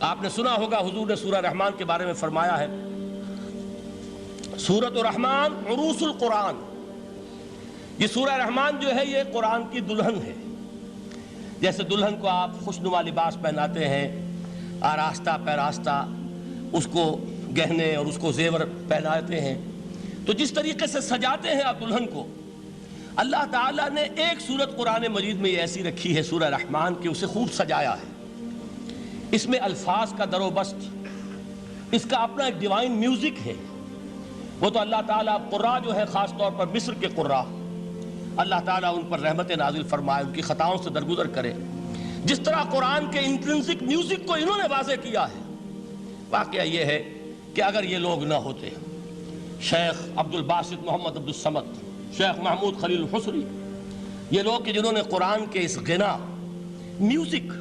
آپ نے سنا ہوگا حضور نے سورہ رحمان کے بارے میں فرمایا ہے، سورۃ الرحمن عروس القرآن، یہ سورہ رحمان جو ہے یہ قرآن کی دلہن ہے۔ جیسے دلہن کو آپ خوشنما لباس پہناتے ہیں، آراستہ پیراستہ اس کو گہنے اور اس کو زیور پہناتے ہیں، تو جس طریقے سے سجاتے ہیں آپ دلہن کو، اللہ تعالیٰ نے ایک سورت قرآن مجید میں یہ ایسی رکھی ہے سورہ رحمان کہ اسے خوب سجایا ہے۔ اس میں الفاظ کا در و بست، اس کا اپنا ایک ڈیوائن میوزک ہے۔ وہ تو اللہ تعالیٰ قراء جو ہے، خاص طور پر مصر کے قراء، اللہ تعالیٰ ان پر رحمت نازل فرمائے، ان کی خطاؤں سے درگزر کرے۔ جس طرح قرآن کے انٹرنسک میوزک کو انہوں نے واضح کیا ہے، واقعہ یہ ہے کہ اگر یہ لوگ نہ ہوتے، شیخ عبد الباسط محمد عبد الصمد، شیخ محمود خلیل الحصری، یہ لوگ کہ جنہوں نے قرآن کے اس غنا، میوزک،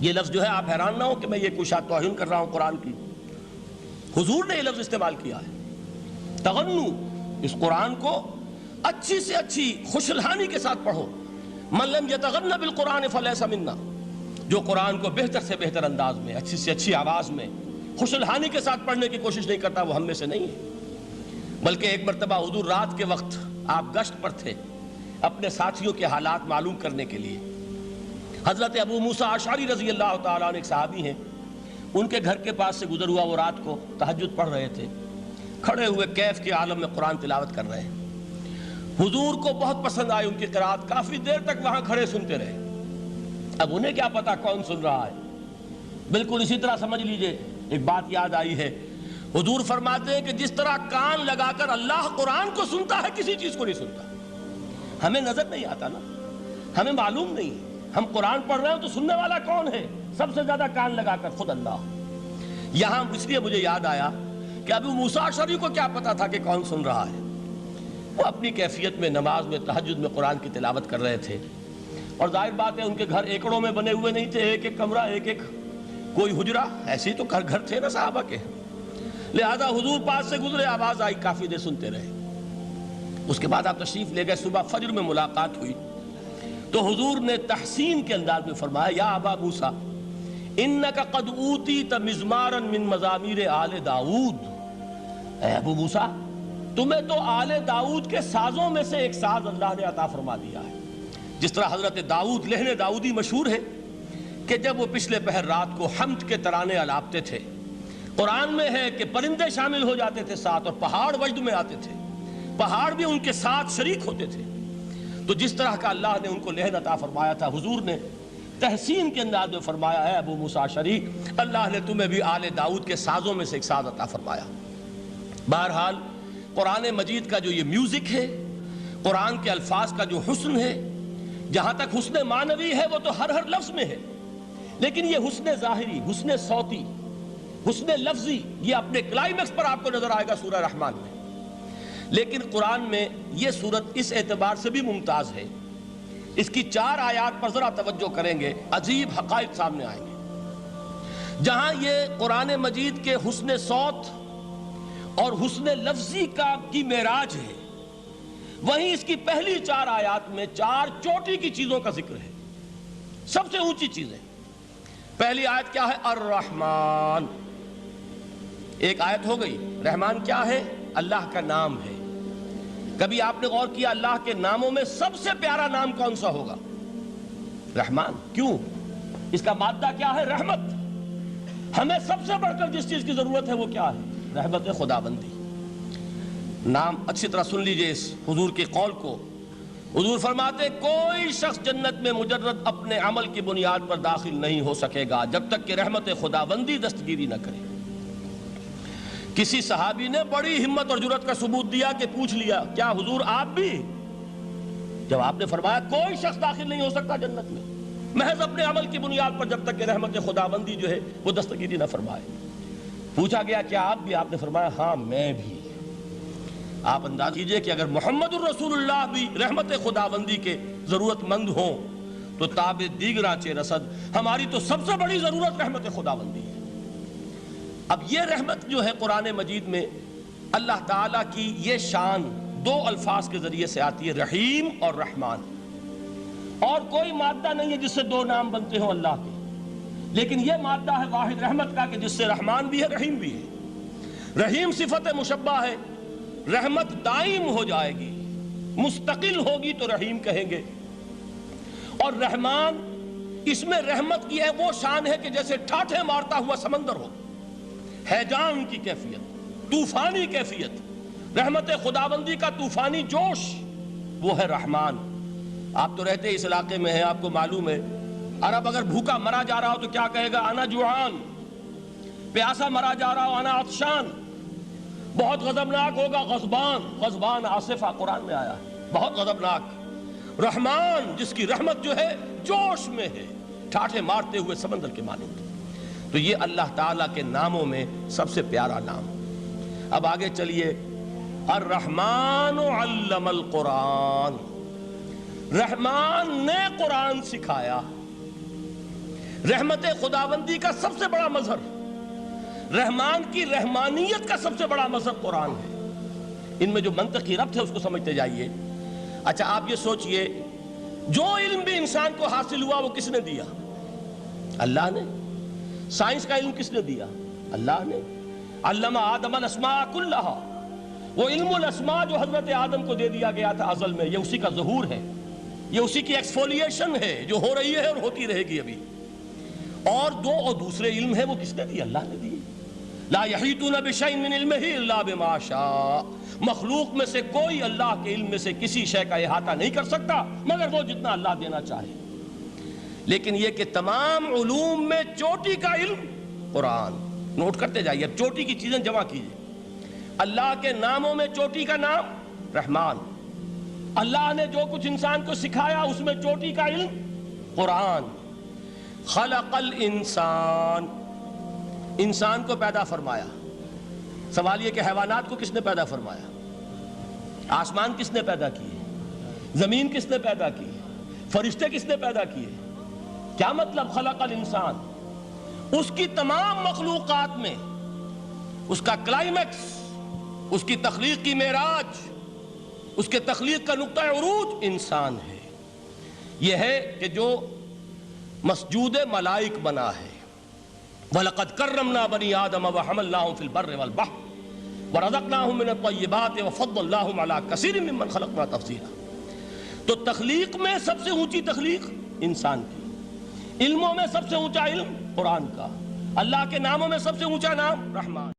یہ لفظ جو ہے آپ حیران نہ ہو کہ میں یہ کوئی شاید توہین کر رہا ہوں قرآن کی، حضور نے یہ لفظ استعمال کیا ہے، تغنو، اس قرآن کو اچھی سے اچھی خوشلحانی کے ساتھ پڑھو۔ من لم یتغن بالقرآن فلیس منا، جو قرآن کو بہتر سے بہتر انداز میں، اچھی سے اچھی آواز میں، خوشلحانی کے ساتھ پڑھنے کی کوشش نہیں کرتا، وہ ہم میں سے نہیں ہے۔ بلکہ ایک مرتبہ حضور رات کے وقت آپ گشت پر تھے اپنے ساتھیوں کے حالات معلوم کرنے کے لیے۔ حضرت ابو موسیٰ اشعری رضی اللہ تعالیٰ عنہ ایک صحابی ہیں، ان کے گھر کے پاس سے گزر ہوا، وہ رات کو تہجد پڑھ رہے تھے، کھڑے ہوئے کیف کے عالم میں قرآن تلاوت کر رہے ہیں۔ حضور کو بہت پسند آئی ان کی قرات، کافی دیر تک وہاں کھڑے سنتے رہے۔ اب انہیں کیا پتا کون سن رہا ہے، بالکل اسی طرح سمجھ لیجئے ایک بات یاد آئی ہے، حضور فرماتے ہیں کہ جس طرح کان لگا کر اللہ قرآن کو سنتا ہے، کسی چیز کو نہیں سنتا۔ ہمیں نظر نہیں آتا نا، ہمیں معلوم نہیں ہے، ہم قرآن پڑھ رہے ہیں تو سننے والا کون ہے؟ سب سے زیادہ کان لگا کر خود اللہ۔ یہاں اس لیے مجھے یاد آیا کہ ابو موسیٰ اشعری کو کیا پتا تھا کہ کون سن رہا ہے؟ وہ اپنی کیفیت میں نماز میں تہجد میں قرآن کی تلاوت کر رہے تھے، اور ظاہر بات ہے ان کے گھر ایکڑوں میں بنے ہوئے نہیں تھے، ایک ایک کمرہ، ایک ایک کوئی حجرہ، ایسے ہی تو گھر تھے نا صحابہ کے، لہذا حضور پاس سے گزرے، آواز آئی، کافی دیر سنتے رہے۔ اس کے بعد آپ تشریف لے گئے، صبح فجر میں ملاقات ہوئی تو حضور نے تحسین کے انداز میں فرمایا، یا ابا موسیٰ انک قد اوتیت مزمارا من مزامیر آل داؤد، اے ابو موسیٰ تمہیں تو آل داؤد کے سازوں میں سے ایک ساز اللہ نے عطا فرما دیا ہے۔ جس طرح حضرت داؤد، لہن داؤدی مشہور ہے کہ جب وہ پچھلے پہر رات کو حمد کے ترانے الاپتے تھے، قرآن میں ہے کہ پرندے شامل ہو جاتے تھے ساتھ، اور پہاڑ وجد میں آتے تھے، پہاڑ بھی ان کے ساتھ شریک ہوتے تھے۔ تو جس طرح کا اللہ نے ان کو لہن عطا فرمایا تھا، حضور نے تحسین کے انداز میں فرمایا ہے ابو موسیٰ اشعری، اللہ نے تمہیں بھی آل داؤد کے سازوں میں سے ایک ساز عطا فرمایا۔ بہرحال قرآن مجید کا جو یہ میوزک ہے، قرآن کے الفاظ کا جو حسن ہے، جہاں تک حسن معنوی ہے وہ تو ہر لفظ میں ہے، لیکن یہ حسن ظاہری، حسن صوتی، حسن لفظی، یہ اپنے کلائمیکس پر آپ کو نظر آئے گا سورہ رحمان میں۔ لیکن قرآن میں یہ سورت اس اعتبار سے بھی ممتاز ہے، اس کی 4 آیات پر ذرا توجہ کریں گے، عجیب حقائق سامنے آئیں گے۔ جہاں یہ قرآن مجید کے حسن صوت اور حسن لفظی کی معراج ہے، وہیں اس کی پہلی 4 آیات میں 4 چوٹی کی چیزوں کا ذکر ہے، سب سے اونچی چیزیں۔ پہلی آیت کیا ہے؟ الرحمن، ایک آیت ہو گئی۔ رحمان کیا ہے؟ اللہ کا نام ہے۔ کبھی آپ نے غور کیا اللہ کے ناموں میں سب سے پیارا نام کون سا ہوگا؟ رحمان۔ کیوں؟ اس کا مادہ کیا ہے؟ رحمت۔ ہمیں سب سے بڑھ کر جس چیز کی ضرورت ہے وہ کیا ہے؟ رحمت خداوندی۔ نام اچھی طرح سن لیجئے اس حضور کے قول کو۔ حضور فرماتے کوئی شخص جنت میں مجرد اپنے عمل کی بنیاد پر داخل نہیں ہو سکے گا جب تک کہ رحمت خداوندی دستگیری نہ کرے۔ کسی صحابی نے بڑی ہمت اور جرأت کا ثبوت دیا کہ پوچھ لیا، کیا حضور آپ بھی؟ جب آپ نے فرمایا کوئی شخص داخل نہیں ہو سکتا جنت میں محض اپنے عمل کی بنیاد پر جب تک کہ رحمت خداوندی جو ہے وہ دستگیری نہ فرمائے۔ پوچھا گیا کیا آپ بھی؟ آپ نے فرمایا ہاں میں بھی۔ آپ انداز کیجئے کہ اگر محمد الرسول اللہ بھی رحمت خداوندی کے ضرورت مند ہوں تو تاب دیگراں چہ رسد، ہماری تو سب سے بڑی ضرورت رحمت خداوندی ہے۔ اب یہ رحمت جو ہے قرآن مجید میں اللہ تعالیٰ کی یہ شان 2 الفاظ کے ذریعے سے آتی ہے، رحیم اور رحمان، اور کوئی مادہ نہیں ہے جس سے 2 نام بنتے ہوں اللہ کے۔ لیکن یہ مادہ ہے واحد رحمت کا کہ جس سے رحمان بھی ہے رحیم بھی ہے۔ رحیم صفت مشبہ ہے، رحمت دائم ہو جائے گی، مستقل ہوگی تو رحیم کہیں گے۔ اور رحمان، اس میں رحمت کی ہے وہ شان ہے کہ جیسے ٹھاٹھے مارتا ہوا سمندر ہو، ہیجان کی کیفیت، طوفانی کیفیت، رحمت خداوندی کا طوفانی جوش، وہ ہے رحمان۔ آپ تو رہتے اس علاقے میں ہیں، آپ کو معلوم ہے عرب اگر بھوکا مرا جا رہا ہو تو کیا کہے گا؟ انا جوعان۔ پیاسا مرا جا رہا ہو انا عطشان۔ بہت غضبناک ہوگا غضبان، غضبان آصفہ قرآن میں آیا ہے، بہت غضبناک۔ رحمان جس کی رحمت جو ہے جوش میں ہے، ٹھاٹھے مارتے ہوئے سمندر کے مانند۔ تو یہ اللہ تعالیٰ کے ناموں میں سب سے پیارا نام۔ اب آگے چلیے، الرحمن علم القرآن، رحمان نے قرآن سکھایا۔ رحمت خداوندی کا سب سے بڑا مظہر، رحمان کی رحمانیت کا سب سے بڑا مظہر قرآن ہے۔ ان میں جو منطقی ربط ہے اس کو سمجھتے جائیے۔ اچھا آپ یہ سوچئے، جو علم بھی انسان کو حاصل ہوا وہ کس نے دیا؟ اللہ نے۔ سائنس کا علم کس نے دیا؟ اللہ نے۔ علم آدم الاسماء کلہا، وہ علم الاسماء جو حضرت آدم کو دے دیا گیا تھا ازل میں، یہ اسی کا ظہور ہے، یہ اسی کی ایکسفولیشن ہے جو ہو رہی ہے اور ہوتی رہے گی ابھی۔ اور دوسرے علم ہے وہ کس نے دی؟ اللہ نے دی۔ لا یحیطون بشیء من علمہ الا بما شاء، مخلوق میں سے کوئی اللہ کے علم میں سے کسی شے کا احاطہ نہیں کر سکتا مگر وہ جتنا اللہ دینا چاہے۔ لیکن یہ کہ تمام علوم میں چوٹی کا علم قرآن۔ نوٹ کرتے جائیے، اب چوٹی کی چیزیں جمع کیجئے۔ اللہ کے ناموں میں چوٹی کا نام رحمان، اللہ نے جو کچھ انسان کو سکھایا اس میں چوٹی کا علم قرآن۔ خلق الانسان، انسان کو پیدا فرمایا۔ سوال یہ کہ حیوانات کو کس نے پیدا فرمایا؟ آسمان کس نے پیدا کیے؟ زمین کس نے پیدا کی؟ فرشتے کس نے پیدا کیے؟ کیا مطلب خلق الانسان؟ اس کی تمام مخلوقات میں اس کا کلائمیکس، اس کی تخلیق کی معراج، اس کے تخلیق کا نقطہ عروج انسان ہے۔ یہ ہے کہ جو مسجود ملائک بنا ہے۔ وَلَقَدْ كَرَّمْنَا بَنِي آدَمَ وَحَمَلْنَاهُمْ فِي الْبَرِّ وَالْبَحْرِ وَرَزَقْنَاهُمْ مِنَ الطَّيِّبَاتِ وَفَضَّلْنَاهُمْ عَلَى كَثِيرٍ مِّمَّنْ خَلَقْنَا تَفْضِيلًا۔ تو تخلیق میں سب سے اونچی تخلیق انسان کی، علموں میں سب سے اونچا علم قرآن کا، اللہ کے ناموں میں سب سے اونچا نام رحمان۔